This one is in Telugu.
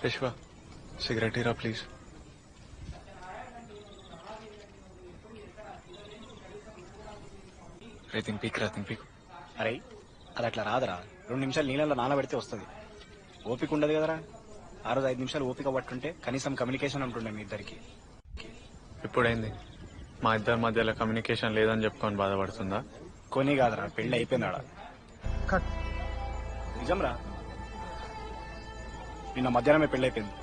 విశ్వ సిగరెట్ ఇరా ప్లీజ్. రేతింగ్ పీక్ రాతింగ్ పీక్. అరే అది అట్లా రాదరా, 2 నిమిషాలు నీళ్ళలో నానబెడితే వస్తుంది. ఓపిక ఉండదు కదరా, ఆ రోజు 5 నిమిషాలు ఓపిక పట్టుంటే కనీసం కమ్యూనికేషన్ ఉంటుండే మీ ఇద్దరికి. ఇప్పుడైంది మా ఇద్దరి మధ్యలో కమ్యూనికేషన్ లేదని చెప్పుకొని బాధపడుతుందా? కొని కాదరా, పెళ్లి అయిపోయిందాడా. కట్. నిజంరా, నిన్న మధ్యాహ్నమే పెళ్లి అయిపోయింది.